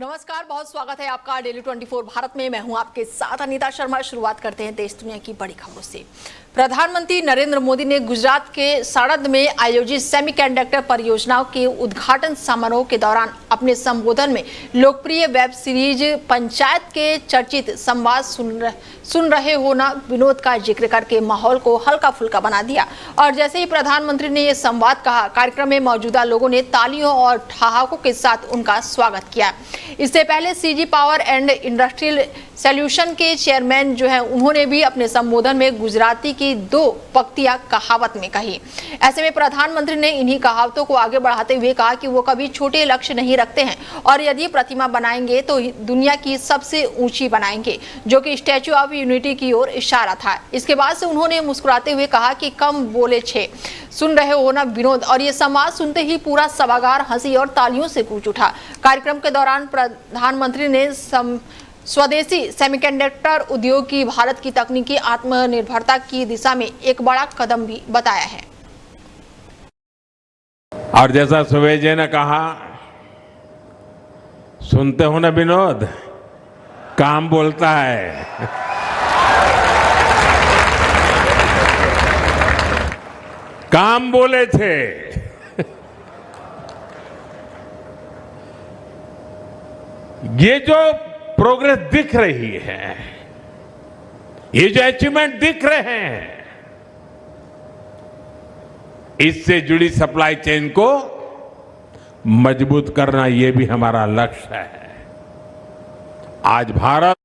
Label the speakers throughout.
Speaker 1: नमस्कार, बहुत स्वागत है आपका डेली 24 भारत में। मैं हूं आपके साथ अनीता शर्मा। शुरुआत करते हैं देश दुनिया की बड़ी खबरों से। प्रधानमंत्री नरेंद्र मोदी ने गुजरात के साणंद में आयोजित सेमीकंडक्टर परियोजनाओं के उद्घाटन समारोह के दौरान अपने संबोधन में लोकप्रिय वेब सीरीज पंचायत के चर्चित संवाद सुन रहे हो ना विनोद का जिक्र करके माहौल को हल्का फुल्का बना दिया। और जैसे ही प्रधानमंत्री ने यह संवाद कहा, कार्यक्रम में मौजूदा लोगों ने तालियों और ठहाकों के साथ उनका स्वागत किया। इससे पहले CG power and industrial solution के चेयरमैन जो है, उन्होंने भी अपने संबोधन में गुजराती की दो पंक्तियां कहावत में कही। ऐसे में प्रधानमंत्री ने इन्हीं कहावतों को आगे बढ़ाते हुए कहा कि वो कभी छोटे लक्ष्य नहीं रखते हैं और यदि प्रतिमा बनाएंगे तो दुनिया की सबसे ऊंची बनाएंगे, जो कि स्टैच्यू ऑफ यूनिटी की ओर इशारा था। इसके बाद से उन्होंने मुस्कुराते हुए कहा कि कम बोले छे, सुन रहे हो ना विनोद। और ये संवाद सुनते ही पूरा सभागार हंसी और तालियों से गूंज उठा। कार्यक्रम के दौरान प्रधानमंत्री ने स्वदेशी सेमीकंडक्टर उद्योग की भारत की तकनीकी आत्मनिर्भरता की दिशा में एक बड़ा कदम भी बताया है।
Speaker 2: और जैसा सुवेश जी ने कहा, सुनते हो ना विनोद, काम बोलता है। काम बोले थे। ये जो प्रोग्रेस दिख रही है, ये जो अचीवमेंट दिख रहे हैं, इससे जुड़ी सप्लाई चेन को मजबूत करना, ये भी हमारा लक्ष्य है। आज भारत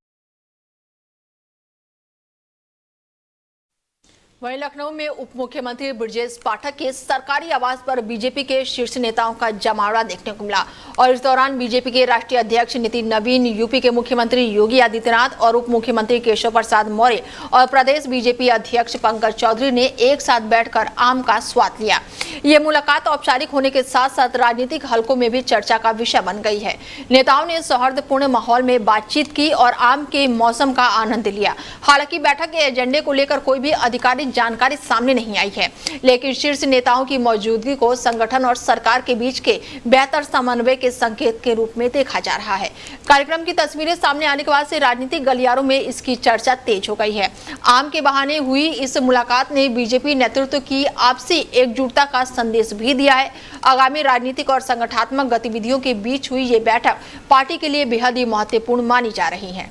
Speaker 1: वहीं लखनऊ में उप मुख्यमंत्री ब्रजेश पाठक के सरकारी आवास पर बीजेपी के शीर्ष नेताओं का जमावड़ा देखने को मिला। और इस दौरान बीजेपी के राष्ट्रीय अध्यक्ष नितिन नवीन, यूपी के मुख्यमंत्री योगी आदित्यनाथ और उप मुख्यमंत्री केशव प्रसाद मौर्य और प्रदेश बीजेपी अध्यक्ष पंकज चौधरी ने एक साथ बैठकर आम का स्वाद लिया। ये मुलाकात औपचारिक होने के साथ साथ राजनीतिक हलकों में भी चर्चा का विषय बन गई है। नेताओं ने सौहार्दपूर्ण माहौल में बातचीत की और आम के मौसम का आनंद लिया। हालांकि बैठक के एजेंडे को लेकर कोई भी अधिकारिक जानकारी सामने नहीं आई है, लेकिन शीर्ष नेताओं की मौजूदगी को संगठन और सरकार के बीच के बेहतर समन्वय के संकेत के रूप में देखा जा रहा है। कार्यक्रम की तस्वीरें सामने आने के बाद से राजनीतिक गलियारों में इसकी चर्चा तेज हो गई है। आम के बहाने हुई इस मुलाकात ने बीजेपी नेतृत्व की आपसी एकजुटता का संदेश भी दिया है। आगामी राजनीतिक और संगठनात्मक गतिविधियों के बीच हुई ये बैठक पार्टी के लिए बेहद ही महत्वपूर्ण मानी जा रही है।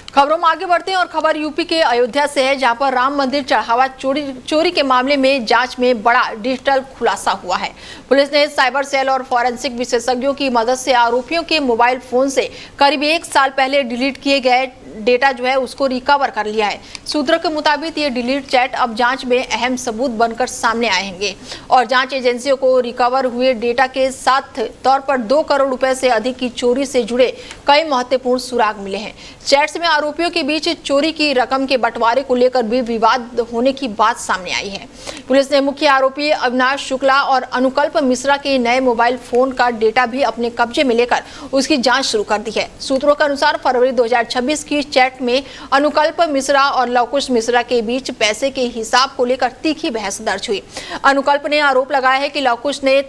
Speaker 1: खबरों में आगे बढ़ते हैं और खबर यूपी के अयोध्या से है, जहां पर राम मंदिर चढ़ावा चोरी के मामले में जांच में बड़ा डिजिटल खुलासा हुआ है। पुलिस ने साइबर सेल और फॉरेंसिक विशेषज्ञों की मदद से आरोपियों के मोबाइल फोन से करीब 1 साल पहले डिलीट किए गए डेटा जो है उसको रिकवर कर लिया है। सूत्रों के मुताबिक ये डिलीट चैट अब जांच में अहम सबूत बनकर सामने आएंगे और जांच एजेंसियों को रिकवर हुए डेटा के साथ तौर पर 2 करोड़ रुपए से अधिक की चोरी से जुड़े कई महत्वपूर्ण सुराग मिले हैं। चैट्स में आरोपियों के बीच चोरी की रकम के बंटवारे को लेकर भी विवाद होने की बात सामने आई है। पुलिस ने मुख्य आरोपी अविनाश शुक्ला और अनुकल्प मिश्रा के नए मोबाइल फोन का डेटा भी अपने कब्जे में लेकर उसकी जांच शुरू कर दी है। सूत्रों के अनुसार फरवरी 2026 की चैट में अनुकल्प मिश्रा और लवकुश मिश्रा के बीच पैसे के हिसाब को लेकर तीखी बहस दर्ज हुई। अनुकल्प ने आरोप लगाया है कि लवकुश ने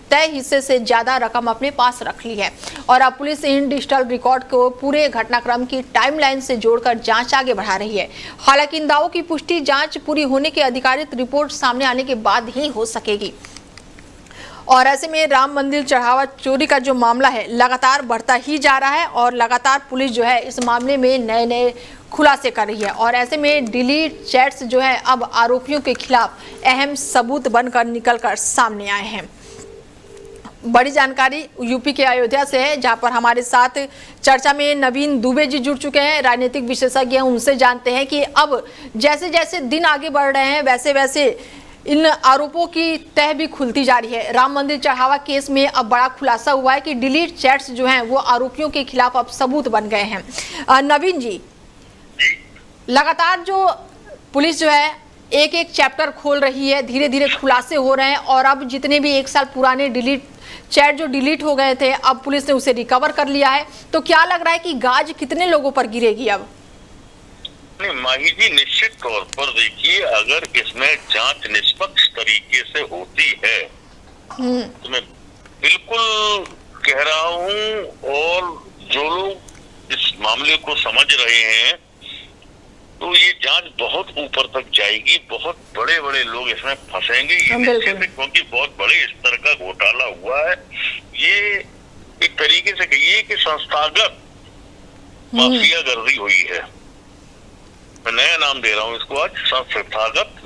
Speaker 1: तय हिस्से से ज्यादा रकम अपने पास रख ली है और अब पुलिस इन डिजिटल रिकॉर्ड को पूरे घटनाक्रम की टाइमलाइन से जोड़कर जांच आगे बढ़ा रही है। हालांकि इन दावों की पुष्टि जांच पूरी होने के अधिकारिक रिपोर्ट सामने आने के बाद ही हो सकेगी। और ऐसे में राम मंदिर चढ़ावा चोरी का जो मामला है लगातार बढ़ता ही जा रहा है और लगातार पुलिस जो है इस मामले में नए खुलासे कर रही है। और ऐसे में डिलीट चैट्स जो है अब आरोपियों के खिलाफ अहम सबूत बनकर निकलकर सामने आए हैं। बड़ी जानकारी यूपी के अयोध्या से है, जहां पर हमारे साथ चर्चा में नवीन दुबे जी जुड़ चुके हैं, राजनीतिक विशेषज्ञ हैं। उनसे जानते हैं कि अब जैसे जैसे दिन आगे बढ़ रहे हैं वैसे वैसे इन आरोपों की तह भी खुलती जा रही है। राम मंदिर चढ़ावा केस में अब बड़ा खुलासा हुआ है कि डिलीट चैट्स जो हैं वो आरोपियों के खिलाफ अब सबूत बन गए हैं। नवीन जी, लगातार जो पुलिस जो है एक एक चैप्टर खोल रही है, धीरे धीरे खुलासे हो रहे हैं और अब जितने भी 1 साल पुराने चैट जो डिलीट हो गए थे अब पुलिस ने उसे रिकवर कर लिया है, तो क्या लग रहा है कि गाज कितने लोगों पर गिरेगी अब?
Speaker 3: माही जी, निश्चित तौर पर देखिए, अगर इसमें जांच निष्पक्ष तरीके से होती है तो मैं बिल्कुल कह रहा हूं, और मामले को समझ रहे हैं तो ये जांच बहुत ऊपर तक जाएगी, बहुत बड़े बड़े लोग इसमें फंसेंगे, क्योंकि बहुत बड़े स्तर का घोटाला हुआ है। ये एक तरीके से कहिए कि संस्थागत माफिया गर्दी हुई है। मैं नया नाम दे रहा हूँ इसको आज, संस्थागत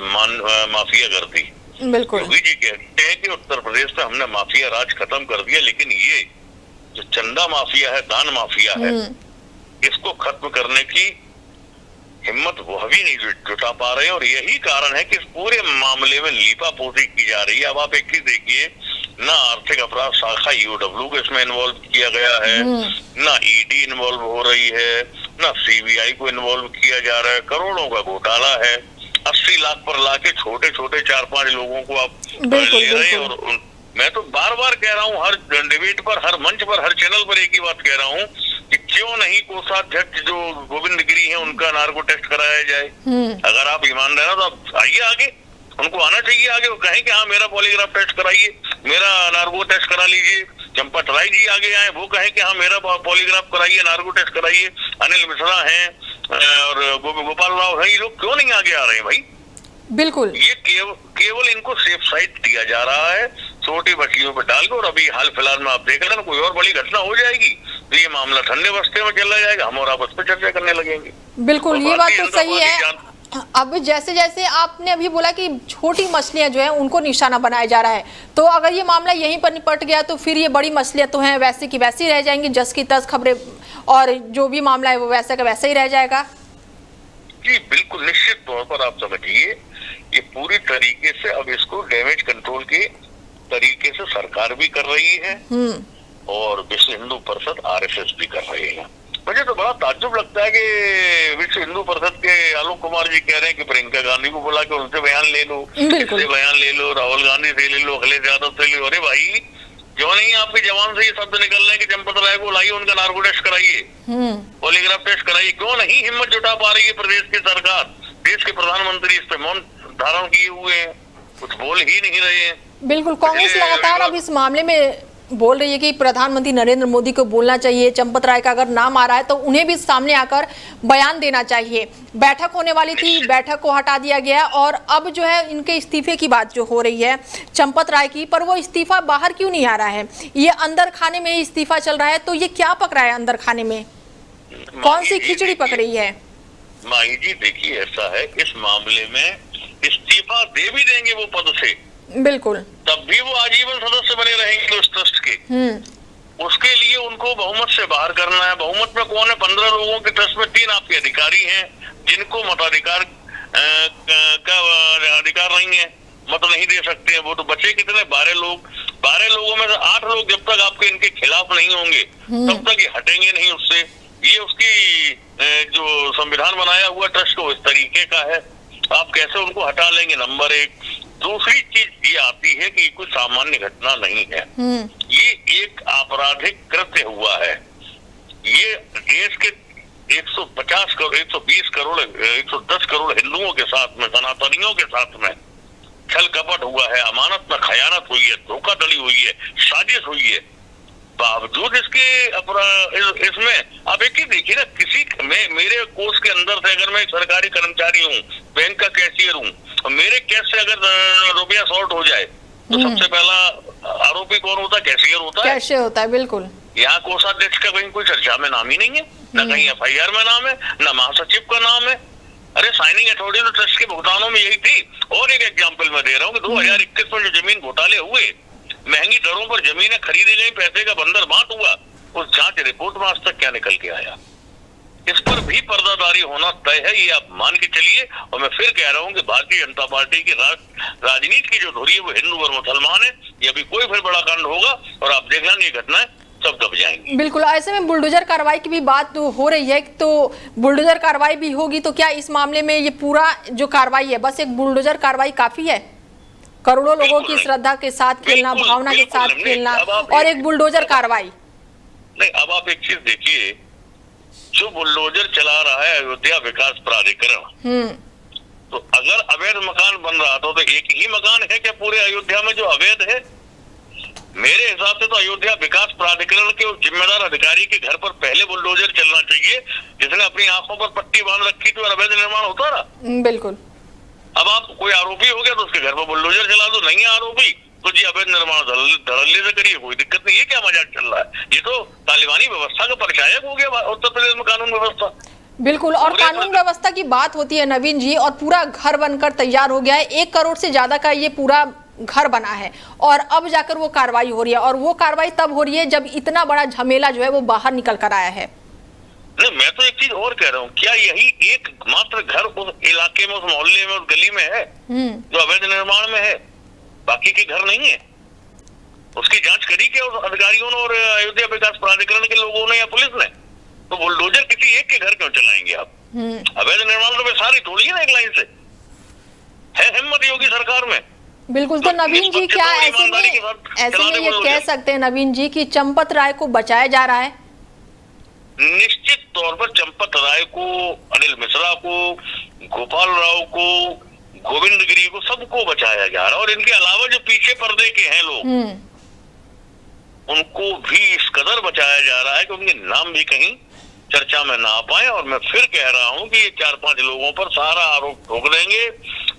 Speaker 3: माफिया गर्दी।
Speaker 1: बिल्कुल।
Speaker 3: योगी जी कहते हैं कि उत्तर प्रदेश में हमने माफिया राज खत्म कर दिया, लेकिन ये जो चंदा माफिया है, दान माफिया है, इसको खत्म करने की हिम्मत वह भी नहीं जुटा पा रहे हैं। और यही कारण है कि इस पूरे मामले में लीपापोती की जा रही है। अब आप एक चीज देखिए, ना आर्थिक अपराध शाखा ईओडब्ल्यू को इसमें इन्वॉल्व किया गया है, ना ईडी इन्वॉल्व हो रही है, ना सीबीआई को इन्वॉल्व किया जा रहा है। करोड़ों का घोटाला है, 80 लाख पर लाके छोटे छोटे 4-5 लोगों को आप ले रहे हैं। और मैं तो बार बार कह रहा हूँ, हर डिबेट पर, हर मंच पर, हर चैनल पर एक ही बात कह रहा हूँ कि क्यों नहीं कोषाध्यक्ष जो गोविंद गिरी है उनका नार्को टेस्ट कराया जाए। अगर आप ईमानदार हैं तो आप आइए आगे, उनको आना चाहिए आगे, वो कहें कि हाँ मेरा पॉलीग्राफ टेस्ट कराइए, मेरा नार्को टेस्ट करा लीजिए। चंपा ट्राई जी आगे आए, वो कहें कि हाँ मेरा पॉलीग्राफ कराइए, नार्को टेस्ट कराइए। अनिल मिश्रा हैं और गोपाल राव है, ये लोग क्यों नहीं आगे आ रहे हैं भाई?
Speaker 1: बिल्कुल,
Speaker 3: ये केवल इनको सेफ साइड दिया जा रहा है, छोटी बच्चियों पर डाल के। और अभी हाल फिलहाल में आप देख रहे हैं, कोई और बड़ी घटना हो जाएगी तो ये मामला ठंडे बस्ते में चला जाएगा, हम और आप उस पर चर्चा करने लगेंगे।
Speaker 1: बिल्कुल, ये बात तो सही है। अब जैसे जैसे आपने अभी बोला कि छोटी मछलियां जो है उनको निशाना बनाया जा रहा है, तो अगर ये मामला यहीं पर निपट गया तो फिर ये बड़ी मछलियां तो हैं वैसी की वैसी रह जाएंगी, जस की तस खबरें, और जो भी मामला है वो वैसा का वैसा ही रह जाएगा।
Speaker 3: जी बिल्कुल, निश्चित तौर पर आप समझिए, ये पूरी तरीके से अब इसको डैमेज कंट्रोल के तरीके से सरकार भी कर रही है और विश्व हिंदू परिषद आरएसएस भी कर रही है। मुझे तो बड़ा ताज्जुब लगता है कि विश्व हिंदू परिषद के आलोक कुमार जी कह रहे हैं कि प्रियंका गांधी को बुला के उनसे बयान ले लो, इससे बयान ले लो, राहुल गांधी से ले लो, अखिलेश यादव से ले लो। अरे भाई, क्यों नहीं आपकी जबान से ये शब्द निकल रहे हैं कि चंपत राय को लाइए, उनका नार्को टेस्ट कराइए, पॉलीग्राफ टेस्ट कराइए? क्यों नहीं हिम्मत जुटा पा रही है प्रदेश की सरकार? देश के प्रधानमंत्री इस पे मौन धारण किए हुए हैं, कुछ बोल ही नहीं रहे हैं।
Speaker 1: बिल्कुल, कांग्रेस लगातार अब इस मामले में बोल रही है कि प्रधानमंत्री नरेंद्र मोदी को बोलना चाहिए, चंपत राय का अगर नाम आ रहा है तो उन्हें भी सामने आकर बयान देना चाहिए। बैठक होने वाली थी, बैठक को हटा दिया गया, और अब जो है इनके इस्तीफे की बात जो हो रही है चंपत राय की, पर वो इस्तीफा बाहर क्यों नहीं आ रहा है? ये अंदर खाने में इस्तीफा चल रहा है, तो ये क्या पक रहा है अंदर खाने में? कौन सी खिचड़ी पक रही है?
Speaker 3: माही जी देखिए, ऐसा है, इस मामले में इस्तीफा दे भी देंगे वो पद से,
Speaker 1: बिल्कुल,
Speaker 3: तब भी वो आजीवन सदस्य बने रहेंगे उस ट्रस्ट के। उसके लिए उनको बहुमत से बाहर करना है। बहुमत में कौन है? 15 लोगों के ट्रस्ट में 3 आपके अधिकारी हैं जिनको मताधिकार का अधिकार नहीं है, मत नहीं दे सकते हैं। वो तो बचे कितने? 12 लोग। 12 लोगों में से 8 लोग जब तक आपके इनके खिलाफ नहीं होंगे तब तक ये हटेंगे नहीं उससे। ये उसकी जो संविधान बनाया हुआ ट्रस्ट को इस तरीके का है, आप कैसे उनको हटा लेंगे? नंबर 1। दूसरी चीज ये आती है कि कोई सामान्य घटना नहीं है, ये एक आपराधिक कृत्य हुआ है। ये देश के 150 करोड़, 120 करोड़, 110 करोड़ हिंदुओं के साथ में, सनातनियों के साथ में छल कपट हुआ है, अमानत में खयानत हुई है, धोखाधड़ी हुई है, साजिश हुई है। बावजूद इसके इसमें आप एक ही देखिए ना, किसी में मेरे कोष के अंदर से अगर मैं सरकारी कर्मचारी हूँ, बैंक का कैशियर हूँ, और मेरे कैश से अगर रुपया शॉर्ट हो जाए तो सबसे पहला आरोपी कौन होता है? कैशियर होता है। कैशियर
Speaker 1: होता है, बिल्कुल।
Speaker 3: यहाँ कोषाध्यक्ष का कहीं कोई चर्चा में नाम ही नहीं है, न कहीं एफआईआर में नाम है, न महासचिव का नाम है। अरे साइनिंग अथॉरिटी तो ट्रस्ट के भुगतानों में यही थी। और एक एग्जाम्पल मैं दे रहा हूँ कि 2021 में जो जमीन घोटाले हुए, महंगी दरों पर जमीनें खरीदी गई, पैसे का बंदर बांट हुआ, उस जांच रिपोर्ट में आज तक क्या निकल के आया? इस पर भी पर्दादारी होना तय है, ये आप मान के चलिए। और मैं फिर कह रहा हूँ कि भारतीय जनता पार्टी की राजनीति की जो धुरी है वो हिंदू और मुसलमान है। ये अभी कोई फिर बड़ा कांड होगा और आप देख लेंगे घटनाएं सब दब जाएंगी।
Speaker 1: बिल्कुल, ऐसे में बुलडोजर कार्रवाई की भी बात तो हो रही है, तो बुलडोजर कार्रवाई भी होगी, तो क्या इस मामले में ये पूरा जो कार्रवाई है बस एक बुलडोजर कार्रवाई काफी है? करोड़ों लोगों की श्रद्धा के साथ खेलना, भावना के साथ खेलना, और एक बुलडोजर कार्रवाई
Speaker 3: नहीं। अब आप एक चीज देखिए, जो बुलडोजर चला रहा है अयोध्या विकास प्राधिकरण, तो अगर अवैध मकान बन रहा था तो एक ही मकान है क्या पूरे अयोध्या में जो अवैध है? मेरे हिसाब से तो अयोध्या विकास प्राधिकरण के उस जिम्मेदार अधिकारी के घर पर पहले बुलडोजर चलना चाहिए, जिसने अपनी आंखों पर पट्टी बांध रखी थी और अवैध निर्माण होता रहा।
Speaker 1: बिल्कुल।
Speaker 3: अब आप कोई आरोपी हो गया तो उसके घर पर बुलडोजर चला दो, नहीं है आरोपी तो जी अवैध निर्माण धड़ल्ले से करिए, कोई दिक्कत नहीं। ये क्या मजाक चल रहा है? ये तो तालिबानी व्यवस्था का परिचायक हो गया उत्तर प्रदेश में कानून व्यवस्था।
Speaker 1: बिल्कुल। और कानून व्यवस्था की बात होती है नवीन जी, और पूरा घर बनकर तैयार हो गया है, 1 करोड़ से ज्यादा का ये पूरा घर बना है, और अब जाकर वो कार्रवाई हो रही है, और वो कार्रवाई तब हो रही है जब इतना बड़ा झमेला जो है वो बाहर निकल कर आया है।
Speaker 3: नहीं, मैं तो एक चीज और कह रहा हूँ, क्या यही एक मात्र घर उस इलाके में, उस मोहल्ले में, उस गली में है जो अवैध निर्माण में है? बाकी के घर नहीं है? उसकी जांच करी क्या उस अधिकारियों ने और अयोध्या विकास प्राधिकरण के लोगों ने या पुलिस ने? तो बुलडोजर किसी एक के घर क्यों चलाएंगे आप? अवैध निर्माण तो सारी थोड़ी है ना, एक लाइन से है हिम्मत योगी सरकार में।
Speaker 1: बिल्कुल। तो नवीन जी, क्या ऐसे में ये कह सकते हैं नवीन जी कि चंपत राय को बचाया जा रहा है?
Speaker 3: निश्चित तौर पर चंपत राय को, अनिल मिश्रा को, गोपाल राव को, गोविंद गिरी को, सबको बचाया जा रहा है। और इनके अलावा जो पीछे पर्दे के हैं लोग, उनको भी इस कदर बचाया जा रहा है कि उनके नाम भी कहीं चर्चा में ना आ पाए। और मैं फिर कह रहा हूं कि ये 4-5 लोगों पर सारा आरोप ठोक देंगे।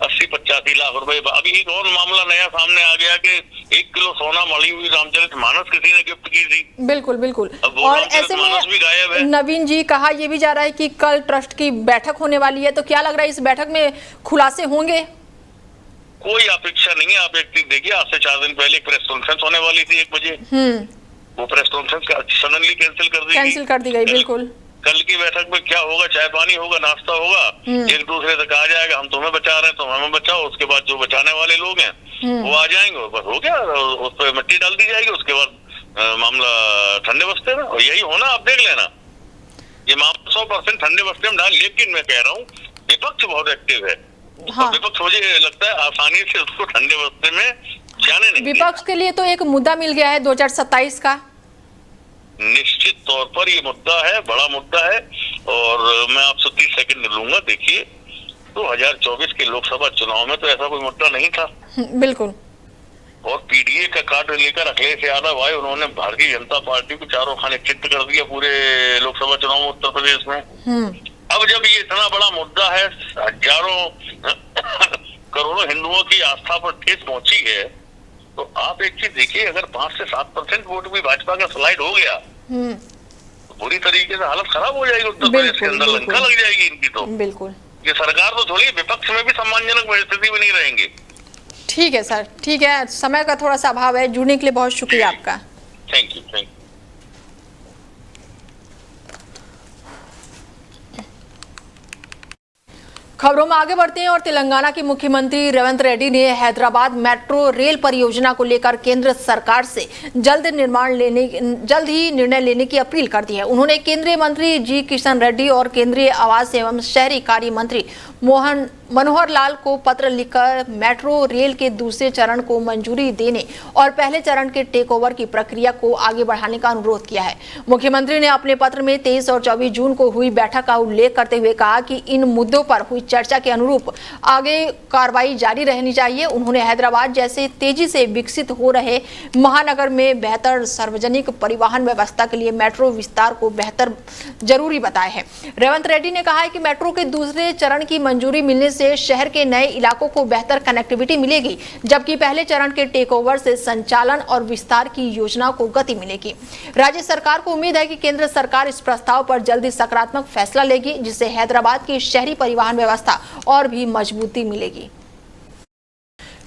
Speaker 3: 80-85 लाख रुपए। अभी एक और मामला नया सामने आ गया कि 1 किलो सोना मढ़ी हुई रामचरितमानस किसी ने गिफ्ट की थी।
Speaker 1: बिल्कुल बिल्कुल। और ऐसे में नवीन जी, कहा यह भी जा रहा है कि कल ट्रस्ट की बैठक होने वाली है, तो क्या लग रहा है इस बैठक में खुलासे होंगे?
Speaker 3: कोई अपेक्षा नहीं है। आप एक चीज देखिए, आज से 4 दिन पहले प्रेस कॉन्फ्रेंस होने वाली थी 1 बजे, वो प्रेस कॉन्फ्रेंस सडनली कैंसिल कर दी गई। बिल्कुल। कल की बैठक में क्या होगा? चाय पानी होगा, नाश्ता होगा, एक दूसरे से कहा जाएगा हम तुम्हें बचा रहे हैं, तुम हमें बचाओ। उसके बाद जो बचाने वाले लोग हैं वो आ जाएंगे और बस हो गया, उस पर मिट्टी डाल दी जाएगी। उसके बाद मामला ठंडे बस्ते में। और यही होना, आप देख लेना, ये मामला 100% ठंडे बस्ते में डाल। लेकिन मैं कह रहा हूँ विपक्ष बहुत एक्टिव है। हाँ। विपक्ष मुझे लगता है आसानी से उसको ठंडे बस्ते में जाने नहीं।
Speaker 1: विपक्ष के लिए तो एक मुद्दा मिल गया है 2027 का।
Speaker 3: निश्चित तौर पर ये मुद्दा है, बड़ा मुद्दा है। और मैं आपसे 30 सेकंड लूंगा। देखिए, 2024 के लोकसभा चुनाव में तो ऐसा कोई मुद्दा नहीं था।
Speaker 1: बिल्कुल।
Speaker 3: और पीडीए का कार्ड लेकर अखिलेश यादव आए, उन्होंने भारतीय जनता पार्टी को चारों खाने चित्त कर दिया पूरे लोकसभा चुनाव में उत्तर प्रदेश में। अब जब ये इतना बड़ा मुद्दा है, हजारों करोड़ों हिंदुओं की आस्था पर ठेस पहुंची है, तो आप एक चीज देखिए, अगर 5 से 7% वोट भी भाजपा का स्लाइड हो गया तो बुरी तरीके से हालत खराब हो जाएगी उत्तर प्रदेश के अंदर, लंका लग जाएगी इनकी। तो बिल्कुल, ये सरकार तो थोड़ी, विपक्ष में भी सम्मानजनक परिस्थिति में नहीं रहेंगे।
Speaker 1: ठीक है सर, ठीक है, समय का थोड़ा सा अभाव है, जुड़ने के लिए बहुत शुक्रिया आपका।
Speaker 3: Thank you.
Speaker 1: खबरों में आगे बढ़ते हैं और तेलंगाना के मुख्यमंत्री रेवंत रेड्डी ने हैदराबाद मेट्रो रेल परियोजना को लेकर केंद्र सरकार से जल्द ही निर्णय लेने की अपील कर दी है। उन्होंने केंद्रीय मंत्री जी किशन रेड्डी और केंद्रीय आवास एवं शहरी कार्य मंत्री मनोहर लाल को पत्र लिखकर मेट्रो रेल के दूसरे चरण को मंजूरी देने और पहले चरण के टेक ओवर की प्रक्रिया को आगे बढ़ाने का अनुरोध किया है। मुख्यमंत्री ने अपने पत्र में 23 और 24 जून को हुई बैठक का उल्लेख करते हुए कहा कि इन मुद्दों पर हुई चर्चा के अनुरूप आगे कार्रवाई जारी रहनी चाहिए। उन्होंने हैदराबाद जैसे तेजी से विकसित हो रहे महानगर में बेहतर सार्वजनिक परिवहन व्यवस्था के लिए मेट्रो विस्तार को बेहतर जरूरी बताया है। रेवंत रेड्डी ने कहा है कि मेट्रो के दूसरे चरण की मंजूरी मिलने से शहर के नए इलाकों को बेहतर कनेक्टिविटी मिलेगी, जबकि पहले चरण के टेक ओवर से संचालन और विस्तार की योजना को गति मिलेगी। राज्य सरकार को उम्मीद है कि केंद्र सरकार इस प्रस्ताव पर जल्दी सकारात्मक फैसला लेगी, जिससे हैदराबाद की शहरी परिवहन व्यवस्था और भी मजबूती मिलेगी।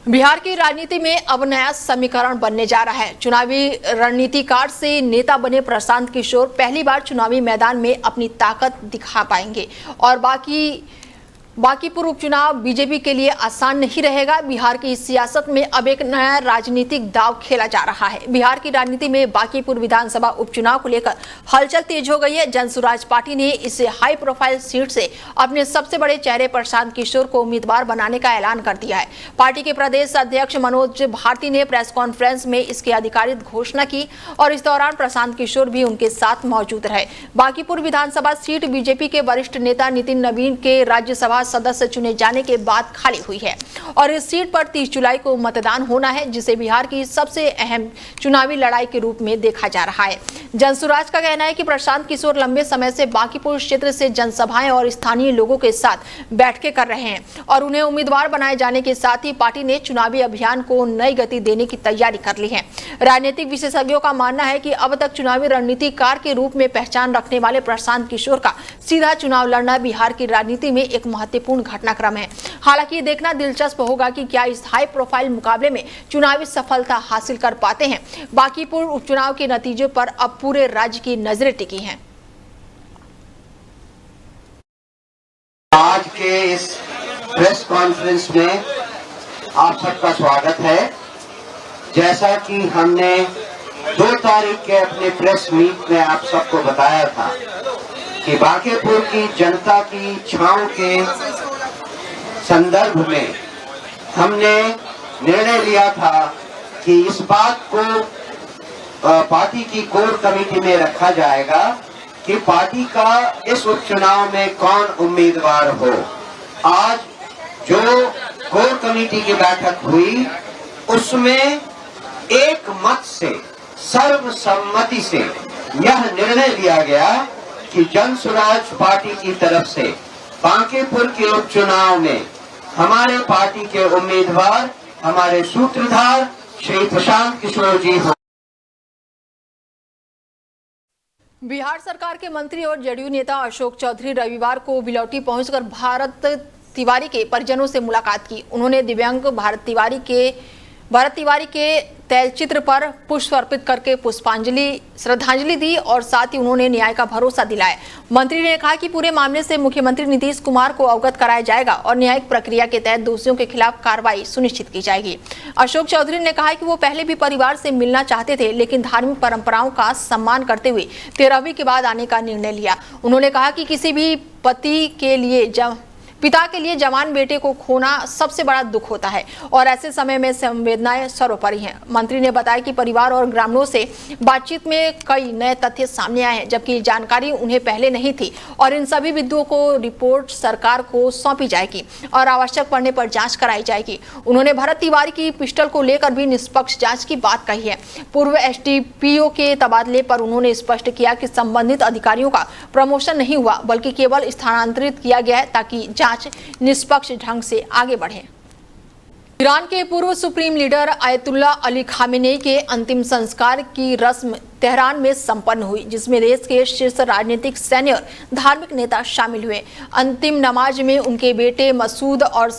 Speaker 1: बिहार की राजनीति में अब नया समीकरण बनने जा रहा है। चुनावी रणनीतिकार से नेता बने प्रशांत किशोर पहली बार चुनावी मैदान में अपनी ताकत दिखा पाएंगे और बांकीपुर उपचुनाव बीजेपी के लिए आसान नहीं रहेगा। बिहार की सियासत में अब एक नया राजनीतिक दांव खेला जा रहा है। बिहार की राजनीति में बांकीपुर विधानसभा उपचुनाव को लेकर हलचल तेज हो गई है। जनसुराज पार्टी ने इस हाई प्रोफाइल सीट से अपने सबसे बड़े चेहरे प्रशांत किशोर को उम्मीदवार बनाने का ऐलान कर दिया है। पार्टी के प्रदेश अध्यक्ष मनोज भारती ने प्रेस कॉन्फ्रेंस में इसकी आधिकारिक घोषणा की और इस दौरान प्रशांत किशोर भी उनके साथ मौजूद रहे। बांकीपुर विधानसभा सीट बीजेपी के वरिष्ठ नेता नितिन नवीन के राज्यसभा सदस्य चुने जाने के बाद खाली हुई है और इस सीट पर 30 जुलाई को मतदान होना है, जिसे बिहार की सबसे अहम चुनावी लड़ाई के रूप में देखा जा रहा है। जनसुराज का कहना है कि प्रशांत किशोर लंबे समय से बांकीपुर क्षेत्र से जनसभाएं और स्थानीय लोगों के साथ बैठकें कर रहे हैं और उन्हें उम्मीदवार बनाए जाने के साथ ही पार्टी ने चुनावी अभियान को नई गति देने की तैयारी कर ली है। राजनीतिक विशेषज्ञों का मानना है कि अब तक चुनावी रणनीतिकार के रूप में पहचान रखने वाले प्रशांत किशोर का सीधा चुनाव लड़ना बिहार की राजनीति में एक महत्वपूर्ण घटनाक्रम है। हालांकि ये देखना दिलचस्प होगा कि क्या इस हाई प्रोफाइल मुकाबले में चुनावी सफलता हासिल कर पाते हैं। बांकीपुर उपचुनाव के नतीजों पर अब पूरे राज्य की नजरें टिकी हैं।
Speaker 4: आज के इस प्रेस कॉन्फ्रेंस में आप सबका स्वागत है। जैसा कि हमने 2 तारीख के अपने प्रेस मीट में आप सबको बताया था कि बांकीपुर की जनता की छांव के संदर्भ में हमने निर्णय लिया था कि इस बात को पार्टी की कोर कमेटी में रखा जाएगा कि पार्टी का इस उपचुनाव में कौन उम्मीदवार हो। आज जो कोर कमेटी की बैठक हुई उसमें एक मत से सर्वसम्मति से यह निर्णय लिया गया कि जनसुराज पार्टी की तरफ से बांकीपुर के उपचुनाव में हमारे पार्टी के उम्मीदवार हमारे सूत्रधार श्री प्रशांत किशोर जी हो।
Speaker 1: बिहार सरकार के मंत्री और जेडीयू नेता अशोक चौधरी रविवार को बिलौटी पहुंचकर भारत तिवारी के परिजनों से मुलाकात की। उन्होंने दिव्यांग भारत तिवारी के तैलचित्र पर पुष्प अर्पित करके श्रद्धांजलि दी और साथ ही उन्होंने न्याय का भरोसा दिलाया। मंत्री ने कहा कि पूरे मामले से मुख्यमंत्री नीतीश कुमार को अवगत कराया जाएगा और न्यायिक प्रक्रिया के तहत दोषियों के खिलाफ कार्रवाई सुनिश्चित की जाएगी। अशोक चौधरी ने कहा कि वो पहले भी परिवार से मिलना चाहते थे, लेकिन धार्मिक परंपराओं का सम्मान करते हुए 13वीं के बाद आने का निर्णय लिया। उन्होंने कहा कि किसी भी पिता के लिए जवान बेटे को खोना सबसे बड़ा दुख होता है और ऐसे समय में संवेदनाएं सर्वोपरि हैं। मंत्री ने बताया कि परिवार और ग्रामीणों से बातचीत में कई नए तथ्य सामने आए हैं, जबकि जानकारी उन्हें पहले नहीं थी और इन सभी बिंदुओं को रिपोर्ट सरकार को सौंपी जाएगी और आवश्यक पड़ने पर जांच कराई जाएगी। उन्होंने भरत तिवारी की पिस्टल को लेकर भी निष्पक्ष जांच की बात कही है। पूर्व एसडीपीओ के तबादले पर उन्होंने स्पष्ट किया कि संबंधित अधिकारियों का प्रमोशन नहीं हुआ, बल्कि केवल स्थानांतरित किया गया है ताकि जांच निष्पक्ष ढंग से आगे बढ़े। ईरान के पूर्व supreme leader ayatollah Ali Khamenei के अंतिम संस्कार की रस्म तेहरान में संपन्न हुई, जिसमें देश के शीर्ष राजनीतिक, सैन्य और धार्मिक नेता शामिल हुए। अंतिम नमाज में उनके बेटे मसूद और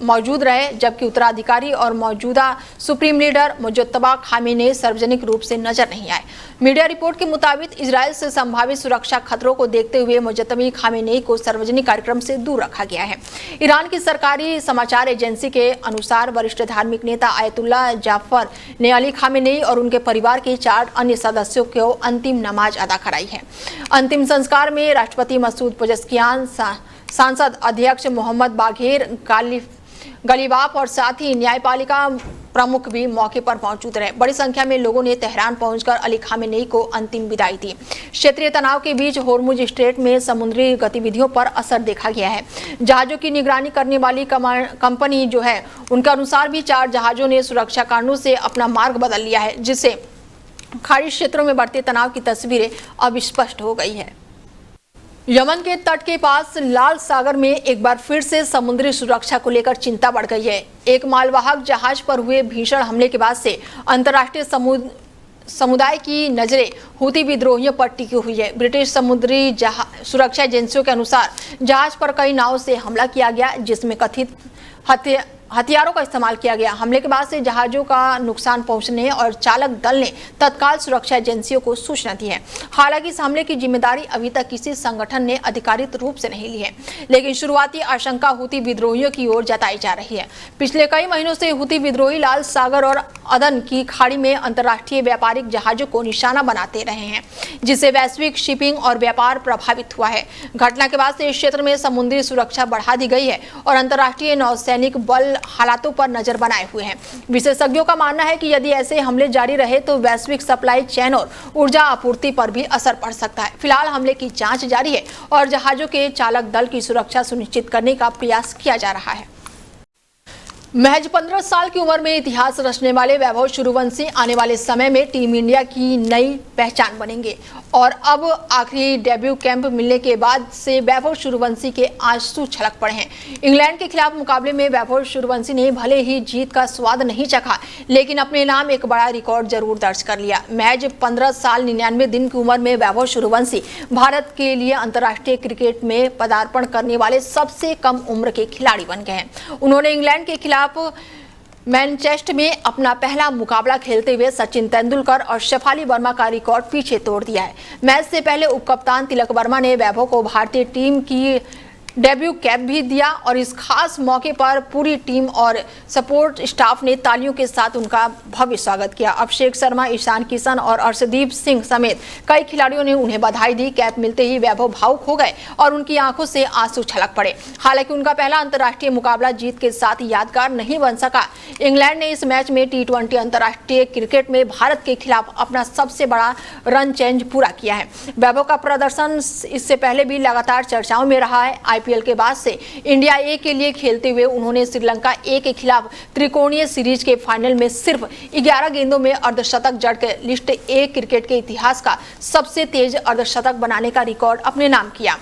Speaker 1: मौजूद रहे, जबकि उत्तराधिकारी और मौजूदा सुप्रीम लीडर मुजतबा खामेनेई सार्वजनिक रूप से नजर नहीं आए। मीडिया रिपोर्ट के मुताबिक इजराइल से संभावित सुरक्षा खतरों को देखते हुए मुजतबा खामेनेई को सार्वजनिक कार्यक्रम से दूर रखा गया है। ईरान की सरकारी समाचार एजेंसी के अनुसार वरिष्ठ धार्मिक नेता आयतुल्ला जाफर ने अली खामेनेई और उनके परिवार के 4 अन्य सदस्यों को अंतिम नमाज अदा कराई है। अंतिम संस्कार में राष्ट्रपति मसूद पेजेश्कियान, सांसद अध्यक्ष मोहम्मद बाघेर गलीबाफ और साथ ही न्यायपालिका प्रमुख भी मौके पर मौजूद रहे। बड़ी संख्या में लोगों ने तेहरान पहुंचकर अली खामेनेई को अंतिम विदाई दी। क्षेत्रीय तनाव के बीच होर्मुज स्ट्रेट में समुद्री गतिविधियों पर असर देखा गया है। जहाजों की निगरानी करने वाली कंपनी जो है, उनके अनुसार भी 4 जहाजों ने सुरक्षा कारणों से अपना मार्ग बदल लिया है, जिससे खाड़ी क्षेत्रों में बढ़ते तनाव की तस्वीरें अब स्पष्ट हो गई है। यमन के तट के पास लाल सागर में एक बार फिर से समुद्री सुरक्षा को लेकर चिंता बढ़ गई है। एक मालवाहक जहाज पर हुए भीषण हमले के बाद से अंतर्राष्ट्रीय समुदाय की नजरें हूती विद्रोहियों पर टिकी हुई है। ब्रिटिश समुद्री सुरक्षा एजेंसियों के अनुसार जहाज पर कई नावों से हमला किया गया, जिसमें कथित हथियारों का इस्तेमाल किया गया। हमले के बाद से जहाजों का नुकसान पहुंचने और चालक दल ने तत्काल सुरक्षा एजेंसियों को सूचना दी है। हालांकि इस हमले की जिम्मेदारी अभी तक किसी संगठन ने अधिकारित रूप से नहीं ली है, लेकिन शुरुआती आशंका हूती विद्रोहियों की ओर जताई जा रही है। पिछले कई महीनों से हूती विद्रोही लाल सागर और अदन की खाड़ी में अंतर्राष्ट्रीय व्यापारिक जहाजों को निशाना बनाते रहे हैं, जिससे वैश्विक शिपिंग और व्यापार प्रभावित हुआ है। घटना के बाद से इस क्षेत्र में समुद्री सुरक्षा बढ़ा दी गई है और अंतर्राष्ट्रीय नौसैनिक बल मुश्किल हालातों पर नजर बनाए हुए हैं। विशेषज्ञों का मानना है कि यदि ऐसे हमले जारी रहे तो वैश्विक सप्लाई चेन और ऊर्जा आपूर्ति पर भी असर पड़ सकता है। फिलहाल हमले की जांच जारी है और जहाजों के चालक दल की सुरक्षा सुनिश्चित करने का प्रयास किया जा रहा है। महज 15 साल की उम्र में इतिहास रचने वाले वैभव सूर्यवंशी आने वाले समय में टीम इंडिया की नई पहचान बनेंगे और अब आखिरी डेब्यू कैंप मिलने के बाद से वैभव सूर्यवंशी के आंसू छलक पड़े हैं। इंग्लैंड के खिलाफ मुकाबले में वैभव सूर्यवंशी ने भले ही जीत का स्वाद नहीं चखा, लेकिन अपने नाम एक बड़ा रिकॉर्ड जरूर दर्ज कर लिया। महज 15 साल 99 दिन की उम्र में वैभव सूर्यवंशी भारत के लिए अंतर्राष्ट्रीय क्रिकेट में पदार्पण करने वाले सबसे कम उम्र के खिलाड़ी बन गए हैं। उन्होंने इंग्लैंड के खिलाफ मैनचेस्टर में अपना पहला मुकाबला खेलते हुए सचिन तेंदुलकर और शेफाली वर्मा का रिकॉर्ड पीछे तोड़ दिया है। मैच से पहले उपकप्तान तिलक वर्मा ने वैभव को भारतीय टीम की डेब्यू कैप भी दिया और इस खास मौके पर पूरी टीम और सपोर्ट स्टाफ ने तालियों के साथ उनका भव्य स्वागत किया। अभिषेक शर्मा, ईशान किशन और अर्शदीप सिंह समेत कई खिलाड़ियों ने उन्हें बधाई दी। कैप मिलते ही वैभव भावुक हो गए और उनकी आंखों से आंसू छलक पड़े। हालांकि उनका पहला अंतर्राष्ट्रीय मुकाबला जीत के साथ यादगार नहीं बन सका। इंग्लैंड ने इस मैच में T20 अंतर्राष्ट्रीय क्रिकेट में भारत के खिलाफ अपना सबसे बड़ा रन चेंज पूरा किया है। वैभव का प्रदर्शन इससे पहले भी लगातार चर्चाओं में रहा है। IPL के बाद से इंडिया ए के लिए खेलते हुए उन्होंने श्रीलंका ए के खिलाफ त्रिकोणीय सीरीज के फाइनल में सिर्फ 11 गेंदों में अर्धशतक जड़कर लिस्ट ए क्रिकेट के इतिहास का सबसे तेज अर्धशतक बनाने का रिकॉर्ड अपने नाम किया।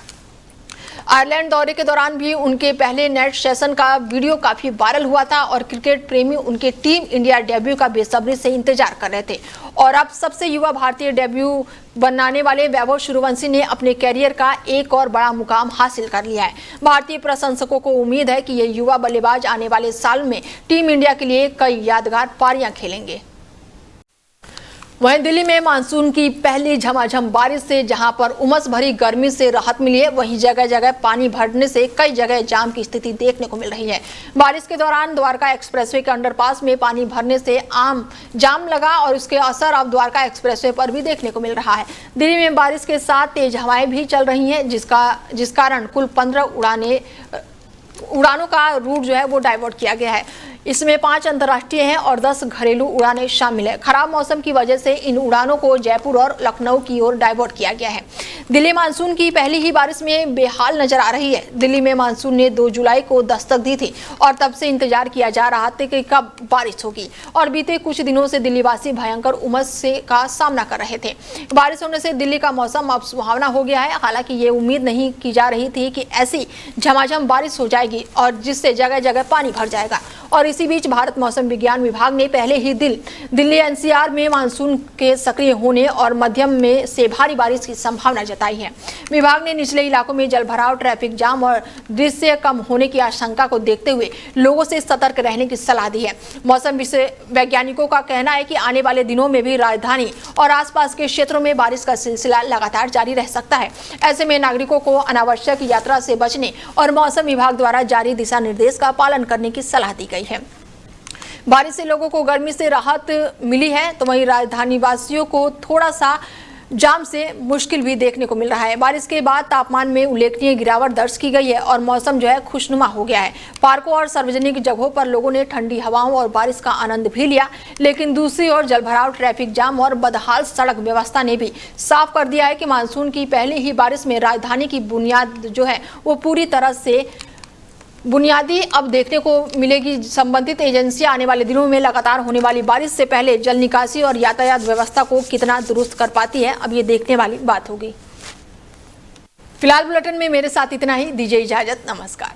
Speaker 1: आयरलैंड दौरे के दौरान भी उनके पहले नेट सेशन का वीडियो काफी वायरल हुआ था और क्रिकेट प्रेमी उनके टीम इंडिया डेब्यू का बेसब्री से इंतजार कर रहे थे। और अब सबसे युवा भारतीय डेब्यू बनाने वाले वैभव सूर्यवंशी ने अपने कैरियर का एक और बड़ा मुकाम हासिल कर लिया है। भारतीय प्रशंसकों को उम्मीद है कि ये युवा बल्लेबाज आने वाले साल में टीम इंडिया के लिए कई यादगार पारियां खेलेंगे। वहीं दिल्ली में मानसून की पहली झमाझम बारिश से जहां पर उमस भरी गर्मी से राहत मिली है, वहीं जगह जगह पानी भरने से कई जगह जाम की स्थिति देखने को मिल रही है। बारिश के दौरान द्वारका एक्सप्रेसवे के अंडरपास में पानी भरने से आम जाम लगा और उसके असर अब द्वारका एक्सप्रेसवे पर भी देखने को मिल रहा है। दिल्ली में बारिश के साथ तेज हवाएं भी चल रही हैं, जिस कारण कुल 15 उड़ानों का रूट जो है वो डाइवर्ट किया गया है। इसमें 5 अंतर्राष्ट्रीय हैं और 10 घरेलू उड़ानें शामिल है। खराब मौसम की वजह से इन उड़ानों को जयपुर और लखनऊ की ओर डाइवर्ट किया गया है। दिल्ली मानसून की पहली ही बारिश में बेहाल नजर आ रही है। दिल्ली में मानसून ने 2 जुलाई को दस्तक दी थी और तब से इंतजार किया जा रहा था कि कब बारिश होगी और बीते कुछ दिनों से दिल्लीवासी भयंकर उमस का सामना कर रहे थे। बारिश होने से दिल्ली का मौसम अब सुहावना हो गया है। हालांकि ये उम्मीद नहीं की जा रही थी कि ऐसी झमाझम बारिश हो जाएगी और जिससे जगह जगह पानी भर जाएगा। और इसी बीच भारत मौसम विज्ञान विभाग ने पहले ही दिल्ली NCR में मानसून के सक्रिय होने और मध्यम में से भारी बारिश की संभावना जताई है। विभाग ने निचले इलाकों में जलभराव, ट्रैफिक जाम और दृश्य कम होने की आशंका को देखते हुए लोगों से सतर्क रहने की सलाह दी है। मौसम वैज्ञानिकों का कहना है कि आने वाले दिनों में भी राजधानी और आसपास के क्षेत्रों में बारिश का सिलसिला लगातार जारी रह सकता है। ऐसे में नागरिकों को अनावश्यक यात्रा से बचने और मौसम विभाग द्वारा जारी दिशा निर्देश का पालन करने की सलाह दी गई है। बारिश से लोगों को गर्मी से राहत मिली है, तो वहीं राजधानी वासियों को थोड़ा सा जाम से मुश्किल भी देखने को मिल रहा है। बारिश के बाद तापमान में उल्लेखनीय गिरावट दर्ज की गई है और मौसम जो है खुशनुमा हो गया है। पार्कों और सार्वजनिक जगहों पर लोगों ने ठंडी हवाओं और बारिश का आनंद भी लिया, लेकिन दूसरी ओर जलभराव, ट्रैफिक जाम और बदहाल सड़क व्यवस्था ने भी साफ कर दिया है कि मानसून की पहली ही बारिश में राजधानी की बुनियाद जो है वो पूरी तरह से बुनियादी अब देखने को मिलेगी। संबंधित एजेंसियां आने वाले दिनों में लगातार होने वाली बारिश से पहले जल निकासी और यातायात व्यवस्था को कितना दुरुस्त कर पाती है, अब ये देखने वाली बात होगी। फिलहाल बुलेटिन में मेरे साथ इतना ही। दीजिए इजाजत, नमस्कार।